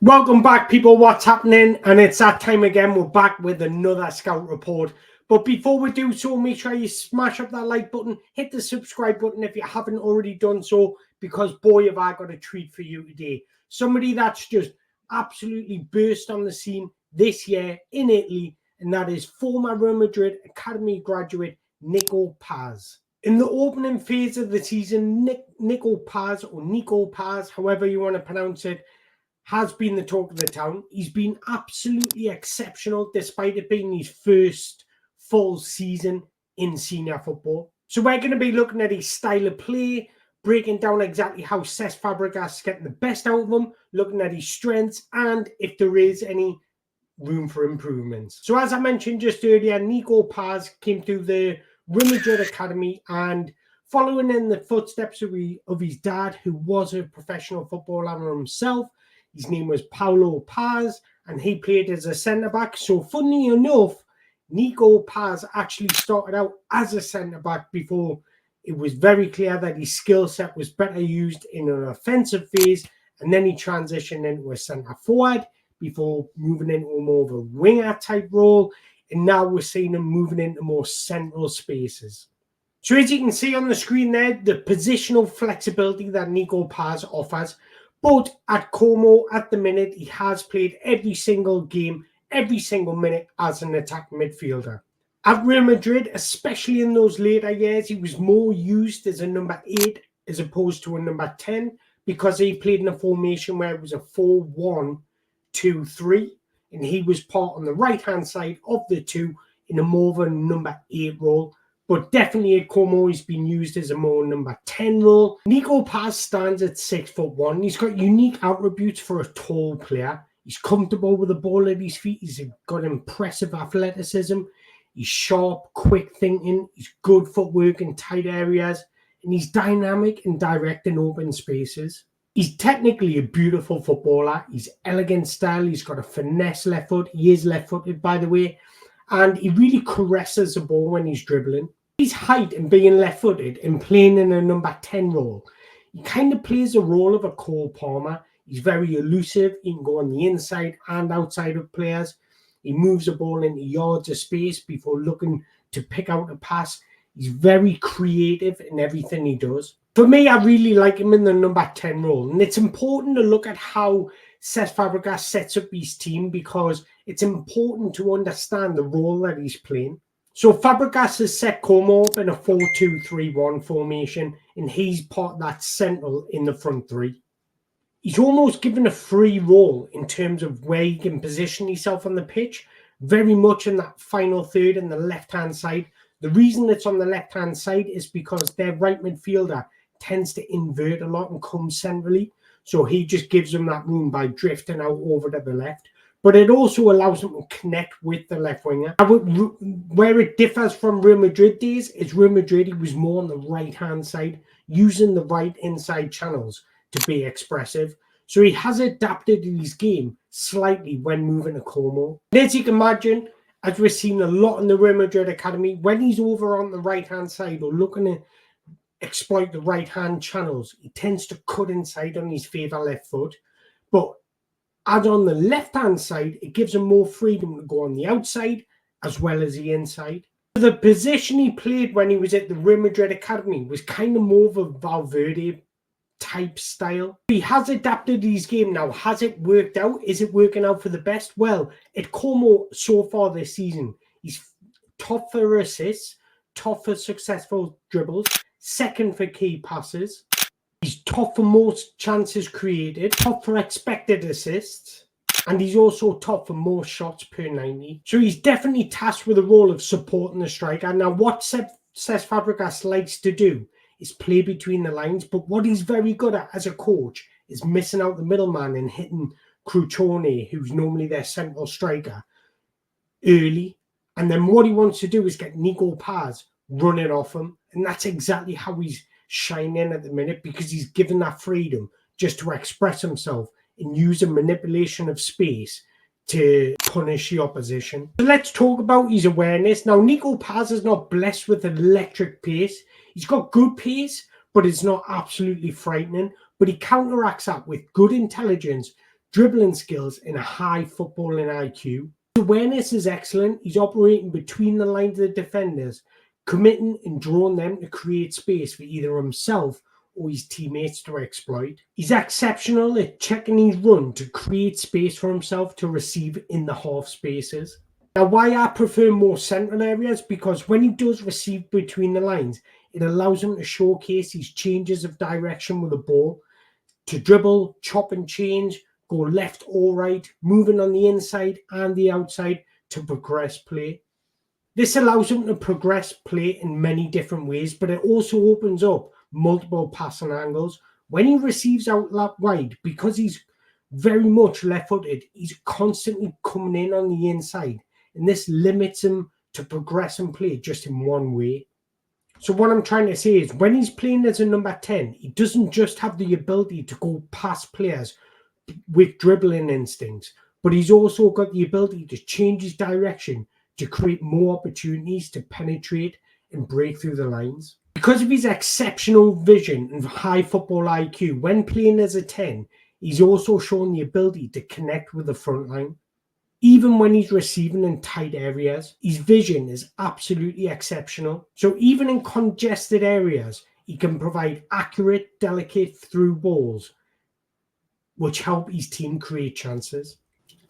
Welcome back, people. What's happening? And it's that time again. We're back with another scout report. But before we do so, make sure you smash up that like button, hit the subscribe button if you haven't already done so, because boy, have I got a treat for you today. Somebody that's just absolutely burst on the scene this year in Italy, and that is former Real Madrid Academy graduate Nico Paz. In the opening phase of the season, Nico Paz, however you want to pronounce it, has been the talk of the town. He's been absolutely exceptional despite it being his first full season in senior football. So we're going to be looking at his style of play, breaking down exactly how Cesc Fabregas is getting the best out of him, looking at his strengths, and if there is any room for improvements. So as I mentioned just earlier, Nico Paz came through the Real Madrid Academy, and following in the footsteps of his dad, who was a professional footballer himself. His name was Paulo Paz, and he played as a centre-back. So funny enough, Nico Paz actually started out as a centre-back before it was very clear that his skill set was better used in an offensive phase, and then he transitioned into a centre-forward before moving into more of a winger-type role, and now we're seeing him moving into more central spaces. So as you can see on the screen there, the positional flexibility that Nico Paz offers. But at Como, at the minute, he has played every single game, every single minute as an attacking midfielder. At Real Madrid, especially in those later years, he was more used as a number 8 as opposed to a number 10 because he played in a formation where it was a 4-1-2-3, and he was part on the right-hand side of the two in a more of a number 8 role. But definitely at Como, he's been used as a more number 10 role. Nico Paz stands at 6'1". He's got unique attributes for a tall player. He's comfortable with the ball at his feet. He's got impressive athleticism. He's sharp, quick thinking. He's good footwork in tight areas. And he's dynamic and direct in open spaces. He's technically a beautiful footballer. He's elegant style. He's got a finesse left foot. He is left-footed, by the way. And he really caresses the ball when he's dribbling. His height and being left-footed and playing in a number 10 role, he kind of plays the role of a Cole Palmer. He's very elusive. He can go on the inside and outside of players. He moves the ball into yards of space before looking to pick out a pass. He's very creative in everything he does. For me, I really like him in the number 10 role. And it's important to look at how Cesc Fabregas sets up his team because it's important to understand the role that he's playing. So Fabregas has set Como up in a 4-2-3-1 formation, and he's part that central in the front three. He's almost given a free role in terms of where he can position himself on the pitch, very much in that final third on the left-hand side. The reason it's on the left-hand side is because their right midfielder tends to invert a lot and come centrally. So he just gives them that room by drifting out over to the left. But it also allows them to connect with the left winger. Where it differs from Real Madrid days is Real Madrid, he was more on the right-hand side, using the right inside channels to be expressive. So he has adapted his game slightly when moving to Como. And as you can imagine, as we've seen a lot in the Real Madrid Academy, when he's over on the right-hand side or looking to exploit the right-hand channels, he tends to cut inside on his favourite left foot. But as on the left-hand side, it gives him more freedom to go on the outside as well as the inside. The position he played when he was at the Real Madrid Academy was kind of more of a Valverde type style. He has adapted his game now. Has it worked out? Is it working out for the best? Well, at Como so far this season, he's top for assists, top for successful dribbles, second for key passes. He's top for most chances created, top for expected assists, and he's also top for more shots per 90. So he's definitely tasked with the role of supporting the striker. Now, what Cesc Fabregas likes to do is play between the lines, but what he's very good at as a coach is missing out the middleman and hitting Crotone, who's normally their central striker, early. And then what he wants to do is get Nico Paz running off him, and that's exactly how he's shining at the minute because he's given that freedom just to express himself and use a manipulation of space to punish the opposition. So let's talk about his awareness. Now, Nico Paz is not blessed with electric pace. He's got good pace, but it's not absolutely frightening. But he counteracts that with good intelligence, dribbling skills, and a high footballing IQ. His awareness is excellent. He's operating between the lines of the defenders, committing and drawing them to create space for either himself or his teammates to exploit. He's exceptional at checking his run to create space for himself to receive in the half spaces. Now, why I prefer more central areas, because when he does receive between the lines, it allows him to showcase his changes of direction with the ball, to dribble, chop and change, go left or right, moving on the inside and the outside to progress play. This allows him to progress play in many different ways, but it also opens up multiple passing angles. When he receives out wide, because he's very much left-footed, he's constantly coming in on the inside, and this limits him to progress and play just in one way. So what I'm trying to say is, when he's playing as a number 10, he doesn't just have the ability to go past players with dribbling instincts, but he's also got the ability to change his direction to create more opportunities to penetrate and break through the lines. Because of his exceptional vision and high football IQ, when playing as a 10, he's also shown the ability to connect with the front line. Even when he's receiving in tight areas, his vision is absolutely exceptional. So even in congested areas, he can provide accurate, delicate through balls, which help his team create chances.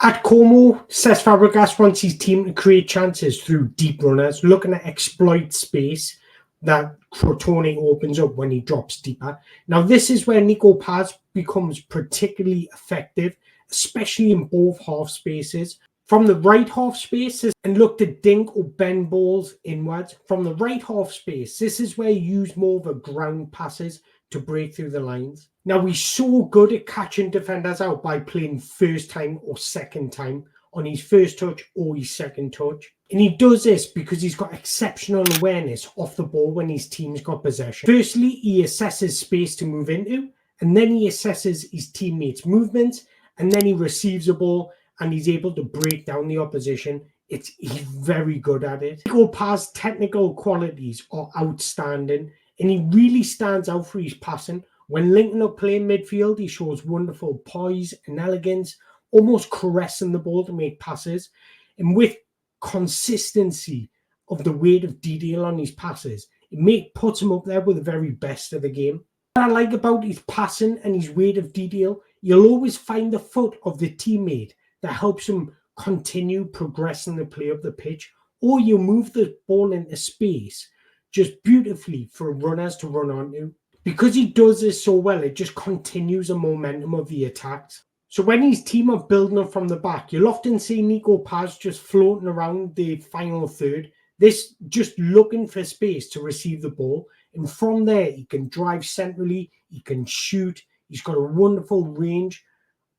At Como, Cesc Fabregas wants his team to create chances through deep runners, looking to exploit space that Crotone opens up when he drops deeper. Now, this is where Nico Paz becomes particularly effective, especially in both half spaces. From the right half space, and look to dink or bend balls inwards. From the right half space, this is where you use more of a ground passes to break through the lines. Now, he's so good at catching defenders out by playing first time or second time on his first touch or his second touch. And he does this because he's got exceptional awareness off the ball when his team's got possession. Firstly, he assesses space to move into, and then he assesses his teammates' movements, and then he receives a ball and he's able to break down the opposition. He's very good at it. Nico Paz's technical qualities are outstanding, and he really stands out for his passing. When linking up play in midfield, he shows wonderful poise and elegance, almost caressing the ball to make passes. And with consistency of the weight of detail on his passes, it puts him up there with the very best of the game. What I like about his passing and his weight of detail, you'll always find the foot of the teammate that helps him continue progressing the play of the pitch, or you move the ball into space just beautifully for runners to run onto. Because he does this so well, it just continues the momentum of the attacks. So when his team are building up from the back, you'll often see Nico Paz just floating around the final third, this just looking for space to receive the ball. And from there, he can drive centrally, he can shoot, he's got a wonderful range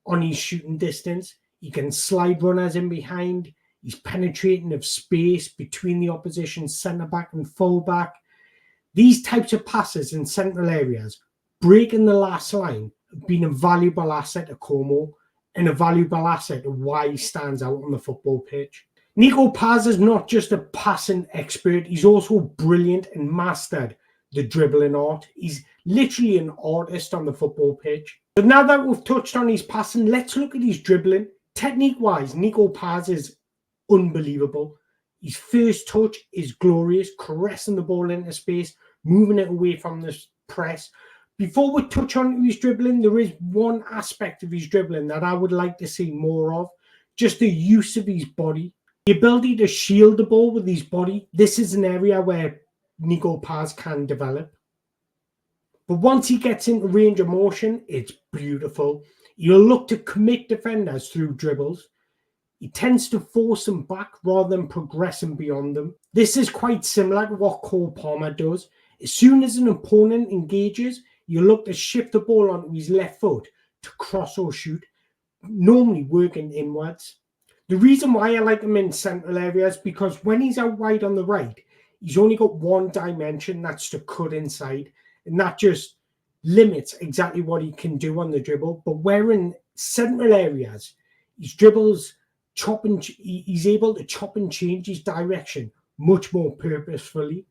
on his shooting distance. He can slide runners in behind. He's penetrating of space between the opposition centre-back and full-back. These types of passes in central areas, breaking the last line, have been a valuable asset to Como and a valuable asset of why he stands out on the football pitch. Nico Paz is not just a passing expert, he's also brilliant and mastered the dribbling art. He's literally an artist on the football pitch. But now that we've touched on his passing, let's look at his dribbling. Technique-wise, Nico Paz is unbelievable. His first touch is glorious, caressing the ball into space, moving it away from the press. Before we touch on his dribbling, there is one aspect of his dribbling that I would like to see more of, just the use of his body. The ability to shield the ball with his body. This is an area where Nico Paz can develop. But once he gets into range of motion, it's beautiful. He'll look to commit defenders through dribbles. He tends to force them back rather than progressing beyond them. This is quite similar to what Cole Palmer does. As soon as an opponent engages, you look to shift the ball onto his left foot to cross or shoot, normally working inwards. The reason why I like him in central areas is because when he's out wide on the right, he's only got one dimension, that's to cut inside, and that just limits exactly what he can do on the dribble. But where in central areas, his dribbles he's able to chop and change his direction much more purposefully.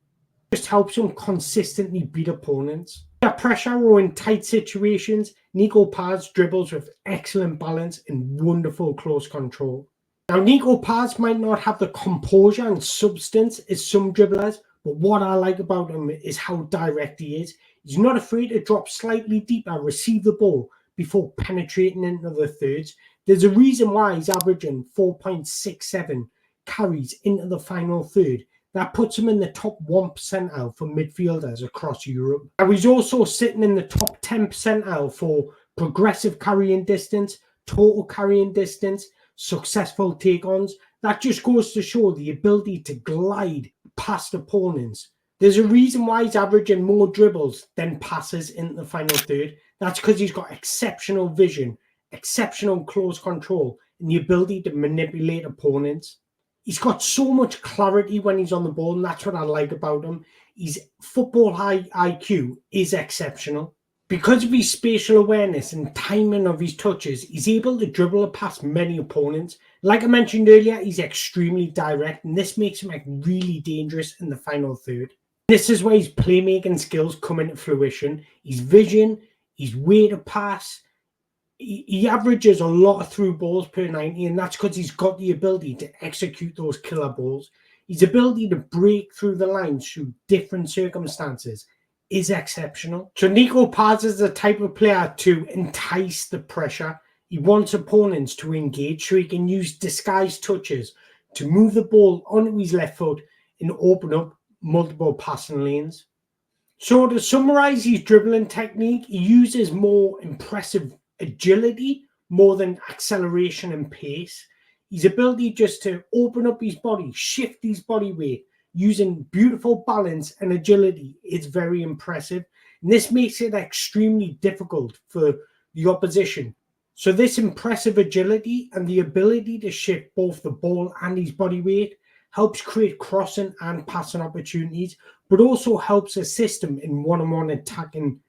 It just helps him consistently beat opponents. Under pressure or in tight situations, Nico Paz dribbles with excellent balance and wonderful close control. Now, Nico Paz might not have the composure and substance as some dribblers, but what I like about him is how direct he is. He's not afraid to drop slightly deeper, receive the ball before penetrating into the thirds. There's a reason why he's averaging 4.67 carries into the final third. That puts him in the top 1 percentile for midfielders across Europe. Now, he's also sitting in the top 10 percentile for progressive carrying distance, total carrying distance, successful take-ons. That just goes to show the ability to glide past opponents. There's a reason why he's averaging more dribbles than passes in the final third. That's because he's got exceptional vision, exceptional close control, and the ability to manipulate opponents. He's got so much clarity when he's on the ball, and that's what I like about him. His football IQ is exceptional. Because of his spatial awareness and timing of his touches, he's able to dribble past many opponents. Like I mentioned earlier, he's extremely direct, and this makes him really dangerous in the final third. This is where his playmaking skills come into fruition. His vision, his way to pass. He averages a lot of through balls per 90, and that's because he's got the ability to execute those killer balls. His ability to break through the lines through different circumstances is exceptional. So Nico Paz is the type of player to entice the pressure. He wants opponents to engage so he can use disguised touches to move the ball onto his left foot and open up multiple passing lanes. So to summarize his dribbling technique, he uses more impressive agility more than acceleration and pace. His ability just to open up his body, shift his body weight, using beautiful balance and agility is very impressive. And this makes it extremely difficult for the opposition. So this impressive agility and the ability to shift both the ball and his body weight helps create crossing and passing opportunities, but also helps assist him in one-on-one attacking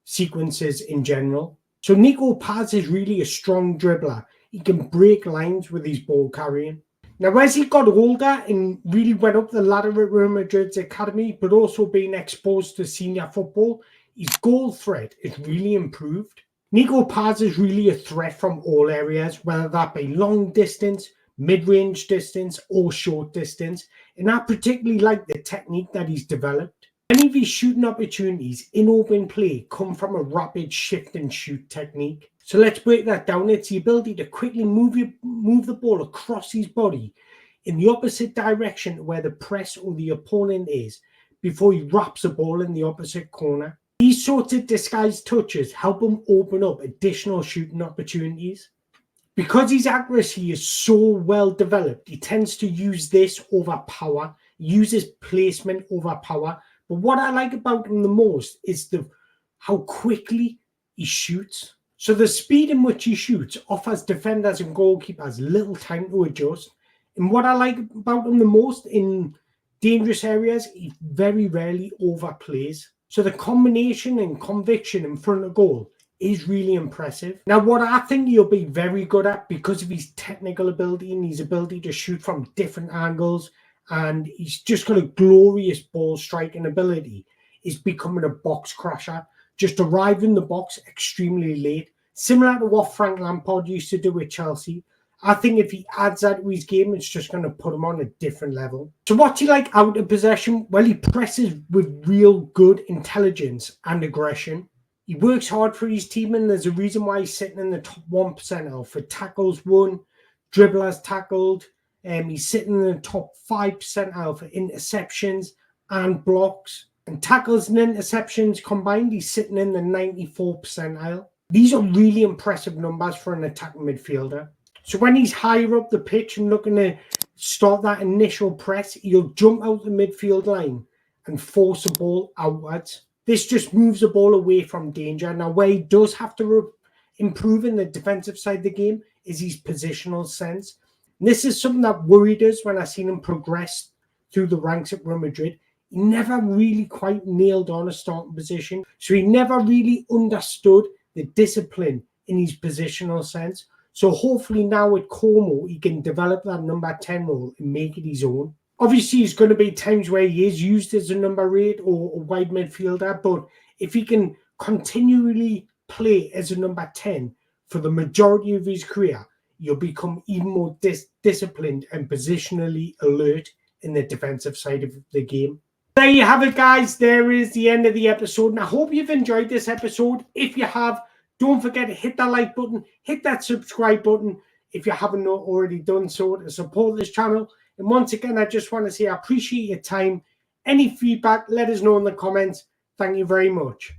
sequences in general. So Nico Paz is really a strong dribbler. He can break lines with his ball carrying. Now, as he got older and really went up the ladder at Real Madrid's academy, but also being exposed to senior football, his goal threat is really improved. Nico Paz is really a threat from all areas, whether that be long distance, mid-range distance, or short distance. And I particularly like the technique that he's developed. Many of his shooting opportunities in open play come from a rapid shift and shoot technique. So let's break that down. It's the ability to quickly move the ball across his body in the opposite direction where the press or the opponent is before he wraps the ball in the opposite corner. These sorts of disguised touches help him open up additional shooting opportunities. Because his accuracy is so well developed, he tends to use this over power, uses placement over power. But what I like about him the most is how quickly he shoots. So the speed in which he shoots offers defenders and goalkeepers little time to adjust. And what I like about him the most in dangerous areas, he very rarely overplays. So the combination and conviction in front of goal is really impressive. Now, what I think he'll be very good at because of his technical ability and his ability to shoot from different angles, and he's just got a glorious ball striking ability, is becoming a box crasher. Just arrive in the box extremely late, similar to what Frank Lampard used to do with Chelsea. I think if he adds that to his game, it's just going to put him on a different level. So what's he like out of possession? Well, he presses with real good intelligence and aggression. He works hard for his team, and there's a reason why he's sitting in the top 1 percentile for tackles won, dribblers tackled. He's sitting in the top 5 percentile for interceptions and blocks. And tackles and interceptions combined, he's sitting in the 94 percentile. These are really impressive numbers for an attacking midfielder. So when he's higher up the pitch and looking to start that initial press, he'll jump out the midfield line and force the ball outwards. This just moves the ball away from danger. Now, where he does have to improve in the defensive side of the game is his positional sense. And this is something that worried us when I seen him progress through the ranks at Real Madrid. He never really quite nailed on a starting position. So he never really understood the discipline in his positional sense. So hopefully now at Como, he can develop that number 10 role and make it his own. Obviously, there's going to be times where he is used as a number 8 or a wide midfielder, but if he can continually play as a number 10 for the majority of his career, you'll become even more disciplined and positionally alert in the defensive side of the game. There you have it, guys. There is the end of the episode, and I hope you've enjoyed this episode. If you have, don't forget to hit that like button, hit that subscribe button if you haven't already done so to support this channel. And once again, I just want to say I appreciate your time. Any feedback, let us know in the comments. Thank you very much.